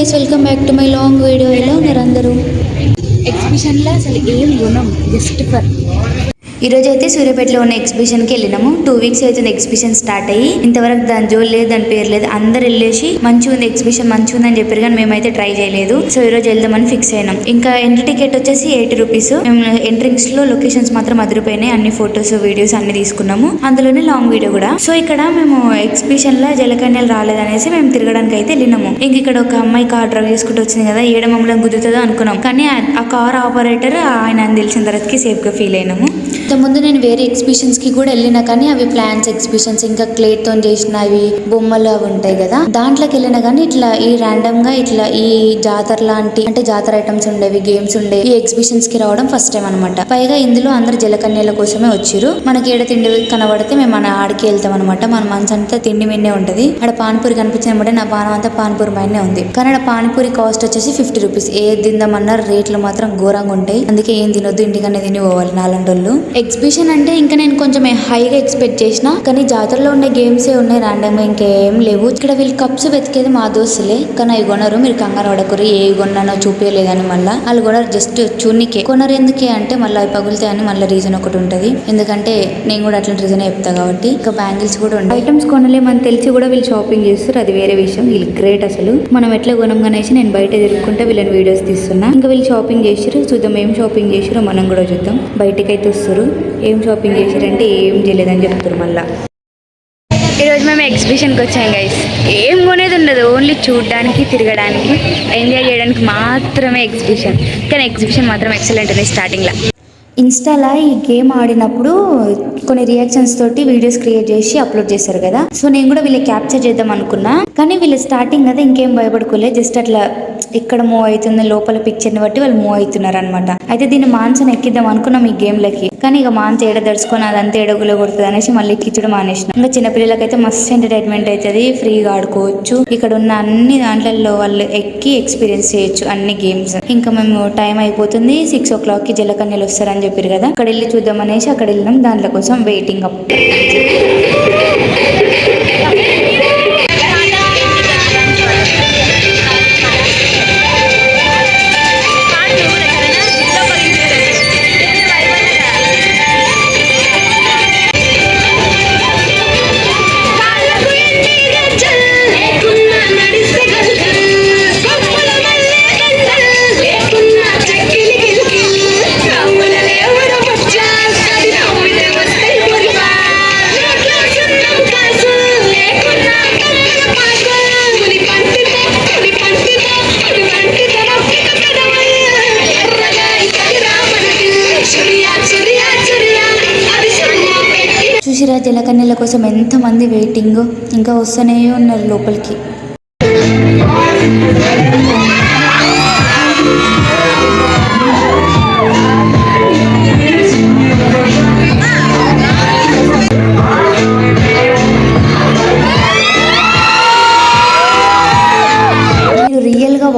Guys, welcome back to my long video. ఎలా ఉన్నారు అందరూ? ఎగ్జిబిషన్లో అసలు ఏం కొనం, జస్ట్ ఫర్ ఈరోజు అయితే సూర్యాపేటలో ఉన్న ఎగ్జిబిషన్కి వెళ్ళినాము. 2 వీక్స్ అవుతుంది ఎగ్జిబిషన్ స్టార్ట్ అయ్యి. ఇంతవరకు దాని జోలు లేదు, దాని పేరు లేదు. అందరు వెళ్ళేసి మంచిగా ఉంది ఎగ్జిబిషన్, మంచిగా ఉందని చెప్పారు, కానీ మేమైతే ట్రై చేయలేదు. సో ఈ రోజు వెళ్దామని ఫిక్స్ అయినాం. ఇంకా ఎంట్రీ టికెట్ వచ్చేసి 80 రూపీస్. మేము ఎంట్రింగ్స్ లో లొకేషన్స్ మాత్రం అదిరిపోయినాయి. అన్ని ఫొటోస్ వీడియోస్ అన్ని తీసుకున్నాము, అందులోనే లాంగ్ వీడియో కూడా. సో ఇక్కడ మేము ఎగ్జిబిషన్ లో జలకన్యలు రాలేదనేసి మేము తిరగడానికి అయితే వెళ్ళినాము. ఇంక ఇక్కడ ఒక అమ్మాయి కార్ డ్రైవ్ చేసుకుంటూ వచ్చింది కదా, ఏడ మమ్మల్ని గుద్దుతుందో అనుకున్నాం. కానీ ఆ కార్ ఆపరేటర్ ఆయన అని తెలిసిన తర్వాతకి సేఫ్ గా ఫీల్ అయినాము. ముందు నేను వేరే ఎగ్జిబిషన్స్ కి కూడా వెళ్ళినా, కానీ అవి ప్లాన్స్ ఎగ్జిబిషన్స్, ఇంకా క్లే తో చేసినవి బొమ్మలు అవి ఉంటాయి కదా, దాంట్లోకి వెళ్ళినా. కానీ ఇట్లా ఈ ర్యాండమ్ గా ఇట్లా ఈ జాతర లాంటి అంటే జాతర ఐటమ్స్ ఉండేవి, గేమ్స్ ఉండేవి, ఈ ఎగ్జిబిషన్స్ కి రావడం ఫస్ట్ టైం అనమాట. పైగా ఇందులో అందరు జలకన్యల కోసమే వచ్చిర్రు. మనకి ఏడ తిండి కనబడితే మేము మన ఆడికి వెళ్తాం అనమాట. మన మనసు అంతా తిండి మీదే ఉంటది. ఆడ పానీపూరి కనిపించినప్పుడు నా పానం అంతా పానీపూరి మైనే ఉంది. కానీ ఆడ పానీపూరి కాస్ట్ వచ్చేసి 50 రూపీస్. ఏది తిందామన్నా రేట్లు మాత్రం ఘోరంగా ఉంటాయి. అందుకే ఏం తినొద్దు, ఇంటికనే తిని పోవాలి నాలంటోళ్ళు. ఎగ్జిబిషన్ అంటే ఇంకా నేను కొంచెం హైగా ఎక్స్పెక్ట్ చేసిన, కానీ జాతరలో ఉండే గేమ్స్ ఉన్నాయి ర్యాండమ్ గా, ఇంకేం లేవు. ఇక్కడ వీళ్ళు కప్స్ వెతికేది మా దోస్తులే, కానీ అవి కొనరు. మీరు కంగారు పడకూరు, ఏ కొన్నానో చూపించలేదని. మళ్ళీ వాళ్ళు కొనరు, జస్ట్ చూనికే కొనరు. ఎందుకే అంటే మళ్ళీ అవి పగులుతాయని మళ్ళీ రీజన్ ఒకటి ఉంటది. ఎందుకంటే నేను కూడా అట్లాంటి రీజన్ చెప్తా కాబట్టి. ఇంకా బ్యాంగిల్స్ కూడా ఉంటాయి. ఐటమ్స్ కొనలేమని తెలిసి కూడా వీళ్ళు షాపింగ్ చేస్తారు, అది వేరే విషయం. వీళ్ళు గ్రేట్ అసలు. మనం ఎట్లా కొనంగానేసి నేను బయట తిరుగుకుంటే వీళ్ళని వీడియోస్ తీస్తున్నా. ఇంకా వీళ్ళు షాపింగ్ చేసారు, చూద్దాం ఏం షాపింగ్ చేసారో మనం కూడా చూద్దాం. బయటకైతే వస్తారు, ఏం షాపింగ్ చేశారంటే ఏం చేయలేదని చెప్తారు. మళ్ళీ ఈరోజు మేము ఎగ్జిబిషన్కి వచ్చాం గైస్. ఏం కొనేది ఉండదు, ఓన్లీ చూడడానికి, తిరగడానికి, ఎంజాయ్ చేయడానికి మాత్రమే ఎగ్జిబిషన్. కానీ ఎగ్జిబిషన్ మాత్రం ఎక్సలెంట్ ఉంది. స్టార్టింగ్లో ఇన్స్టాలో ఈ గేమ్ ఆడినప్పుడు కొన్ని రియాక్షన్స్ తోటి వీడియోస్ క్రియేట్ చేసి అప్లోడ్ చేశారు కదా. సో నేను కూడా వీళ్ళకి క్యాప్చర్ చేద్దాం అనుకున్నా, కానీ వీళ్ళు స్టార్టింగ్ కదా ఇంకేం భయపడుకోలేదు. జస్ట్ అట్లా ఇక్కడ మూవ్ అవుతుంది, లోపల పిక్చర్ని బట్టి వాళ్ళు మూవ్ అవుతున్నారు అనమాట. అయితే దీన్ని మాన్సన్ ఎక్కిద్దాం అనుకున్నాం ఈ గేమ్లకి, కానీ ఇక మాన్స్ ఏడ దడుచుకొని అదంతా ఏడగులో కొడుతుంది అనేసి మళ్ళీ ఎక్కించడం మానేసిన. ఇంకా చిన్నపిల్లలకైతే మస్తు ఎంటర్టైన్మెంట్ అవుతుంది, ఫ్రీగా ఆడుకోవచ్చు. ఇక్కడ ఉన్న అన్ని దాంట్లలో వాళ్ళు ఎక్కి ఎక్స్పీరియన్స్ చేయొచ్చు అన్ని గేమ్స్. ఇంకా మేము టైం అయిపోతుంది, 6 o'clock కి జలకన్యలు వస్తారని చెప్పారు కదా, అక్కడ వెళ్ళి చూద్దాం అనేసి అక్కడ వెళ్ళినాం. దాంట్లో కోసం వెయిటింగ్ అప్. చూసిరా జలకన్యల కోసం ఎంతమంది వెయిటింగ్, ఇంకా వస్తూనే ఉన్నారు లోపలికి.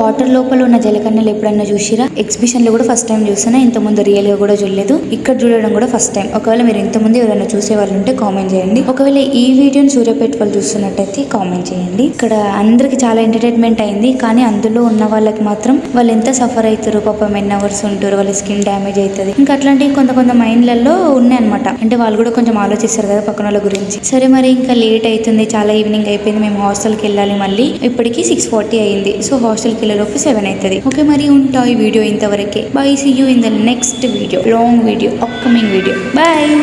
వాటర్ లోపల ఉన్న జలకన్యలు ఎప్పుడన్నా చూసిరా? ఎగ్జిబిషన్ లో కూడా ఫస్ట్ టైం చూస్తున్నా, ఇంతకుముందు రియల్ గా కూడా చూడలేదు. ఇక్కడ చూడడం కూడా ఫస్ట్ టైం. ఒకవేళ మీరు ఇంతకుముందు ఎవరైనా చూసే వాళ్ళు ఉంటే కామెంట్ చేయండి. ఒకవేళ ఈ వీడియోని సూర్యాపేట వాళ్ళు చూస్తున్నట్టయితే కామెంట్ చేయండి. ఇక్కడ అందరికి చాలా ఎంటర్టైన్మెంట్ అయింది, కానీ అందులో ఉన్న వాళ్ళకి మాత్రం వాళ్ళు ఎంత సఫర్ అవుతారు పాపం. ఎన్ అవర్స్ ఉంటారు, వాళ్ళ స్కిన్ డ్యామేజ్ అవుతుంది. ఇంకా అట్లాంటివి కొంత మైండ్లలో ఉన్నాయి అనమాట. అంటే వాళ్ళు కూడా కొంచెం ఆలోచిస్తారు కదా పక్కన వాళ్ళ గురించి. సరే మరి ఇంకా లేట్ అవుతుంది, చాలా ఈవినింగ్ అయిపోయింది, మేము హాస్టల్కి వెళ్ళాలి. మళ్ళీ ఇప్పటికి 6:40 అయింది. సో హాస్టల్కి వెళ్ళేలోపు 7 అవుతుంది. ఓకే మరి ఉంటా ఈ వీడియో ఇంతవరకే. Bye, see you in the next video, long video, upcoming video. Bye.